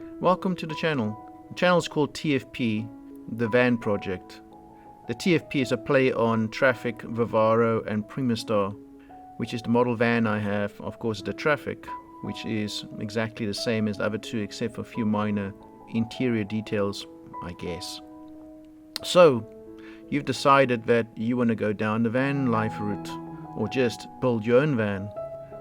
Welcome to the channel. The channel is called TFP, the Van Project. The TFP is a play on Traffic, Vivaro and Primastar, which is the model van I have. Of course, the Traffic, which is exactly the same as the other two except for a few minor interior details, I guess. So, you've decided that you want to go down the van life route, or just build your own van.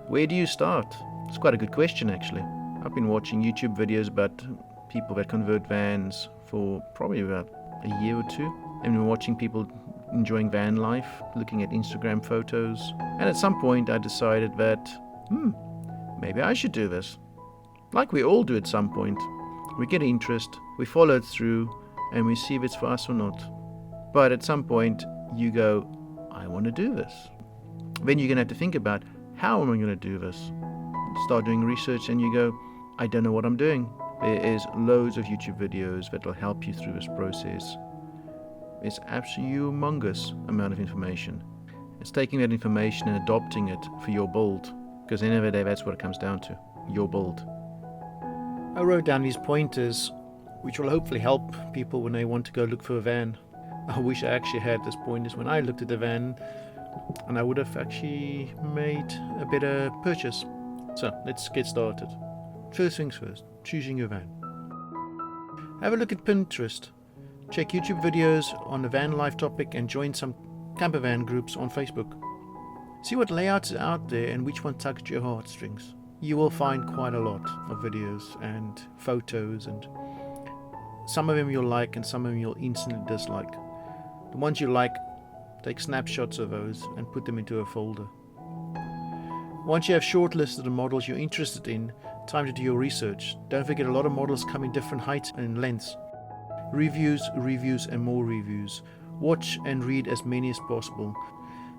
Where do you start? It's quite a good question actually. I've been watching YouTube videos about people that convert vans for probably about a year or two. I've been watching people enjoying van life, looking at Instagram photos, and at some point I decided that, maybe I should do this. Like we all do at some point. We get interest, we follow it through, and we see if it's for us or not. But at some point you go, I want to do this. Then you're going to have to think about, how am I going to do this? Start doing research and you go, I don't know what I'm doing. There is loads of YouTube videos that will help you through this process. It's absolutely humongous amount of information. It's taking that information and adopting it for your build, because at the end of the day that's what it comes down to, your build. I wrote down these pointers which will hopefully help people when they want to go look for a van. I wish I actually had these pointers when I looked at the van, and I would have actually made a better purchase. So let's get started. First things first, choosing your van. Have a look at Pinterest. Check YouTube videos on the van life topic and join some camper van groups on Facebook. See what layouts are out there and which one tugs your heartstrings. You will find quite a lot of videos and photos, and some of them you'll like and some of them you'll instantly dislike. The ones you like, take snapshots of those and put them into a folder. Once you have shortlisted the models you're interested in, time to do your research. Don't forget, a lot of models come in different heights and lengths. Reviews, and more reviews. Watch and read as many as possible.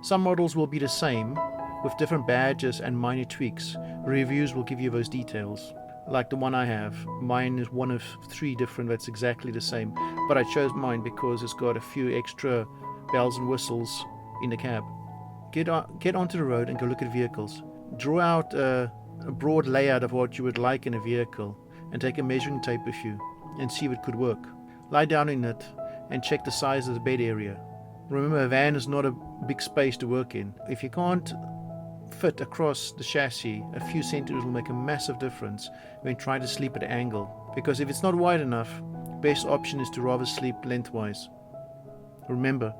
Some models will be the same, with different badges and minor tweaks. Reviews will give you those details. Like the one I have. Mine is one of 3 different that's exactly the same, but I chose mine because it's got a few extra bells and whistles in the cab. Get onto the road and go look at vehicles. Draw out a broad layout of what you would like in a vehicle and take a measuring tape with you and see if it could work. Lie down in it and check the size of the bed area. Remember, a van is not a big space to work in. If you can't fit across the chassis, a few centimeters will make a massive difference when trying to sleep at an angle, because if it's not wide enough, best option is to rather sleep lengthwise. Remember,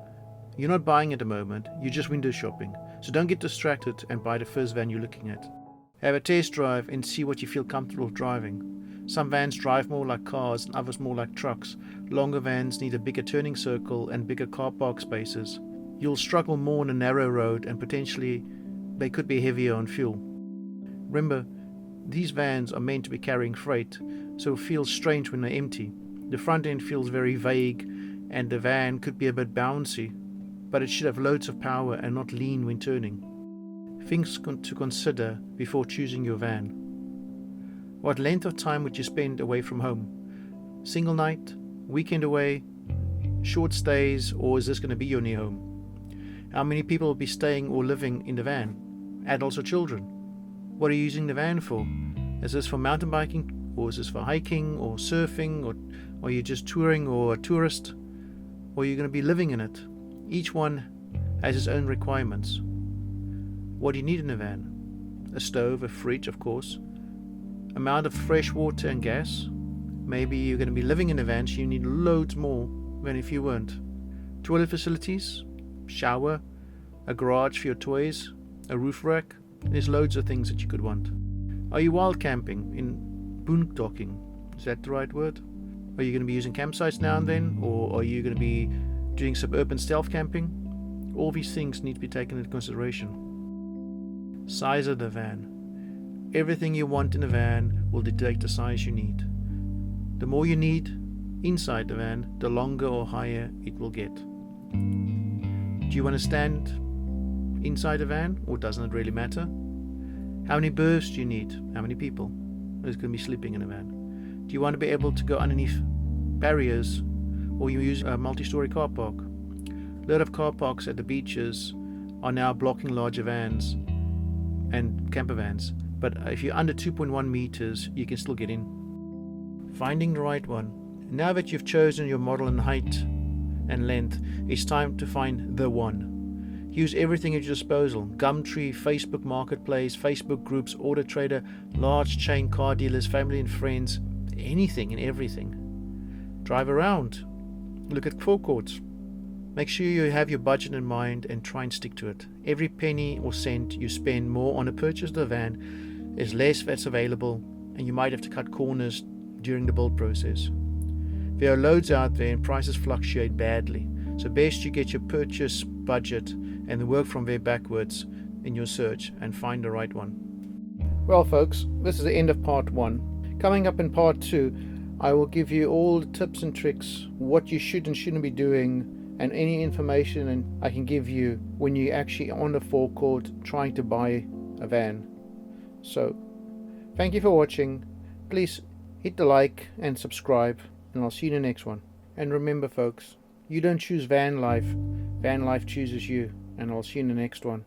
you're not buying at the moment, you're just window shopping, so don't get distracted and buy the first van you're looking at. Have a test drive and see what you feel comfortable driving. Some vans drive more like cars and others more like trucks. Longer vans need a bigger turning circle and bigger car park spaces. You'll struggle more on a narrow road and potentially they could be heavier on fuel. Remember, these vans are meant to be carrying freight, so it feels strange when they're empty. The front end feels very vague and the van could be a bit bouncy, but it should have loads of power and not lean when turning. Things to consider before choosing your van. What length of time would you spend away from home? Single night? Weekend away? Short stays? Or is this going to be your new home? How many people will be staying or living in the van? Adults or children? What are you using the van for? Is this for mountain biking? Or is this for hiking or surfing? Or are you just touring or a tourist? Or are you going to be living in it? Each one has its own requirements. What do you need in a van? A stove, a fridge, of course. Amount of fresh water and gas. Maybe you're going to be living in a van, so you need loads more than if you weren't. Toilet facilities, shower, a garage for your toys, a roof rack. There's loads of things that you could want. Are you wild camping, in boondocking? Is that the right word? Are you going to be using campsites now and then? Or are you going to be doing suburban stealth camping? All these things need to be taken into consideration. Size of the van. Everything you want in a van will dictate the size you need. The more you need inside the van, the longer or higher it will get. Do you want to stand inside a van, or doesn't it really matter? How many berths do you need? How many people is going to be sleeping in a van? Do you want to be able to go underneath barriers, or you use a multi-story car park? A lot of car parks at the beaches are now blocking larger vans and camper vans, but if you're under 2.1 meters, you can still get in. finding the right one. Now that you've chosen your model in height and length, it's time to find the one. Use everything at your disposal: Gumtree, Facebook Marketplace, Facebook groups, Auto Trader, large chain car dealers, family and friends, anything and everything. Drive around, look at forecourts. Make sure you have your budget in mind and try and stick to it. Every penny or cent you spend more on a purchase of the van is less that's available, and you might have to cut corners during the build process. There are loads out there and prices fluctuate badly, so best you get your purchase budget and then work from there backwards in your search and find the right one. Well folks, this is the end of part 1. Coming up in part 2, I will give you all the tips and tricks, what you should and shouldn't be doing, and any information I can give you when you're actually on the forecourt trying to buy a van. So, thank you for watching. Please hit the like and subscribe, and I'll see you in the next one. And remember folks, you don't choose van life chooses you, and I'll see you in the next one.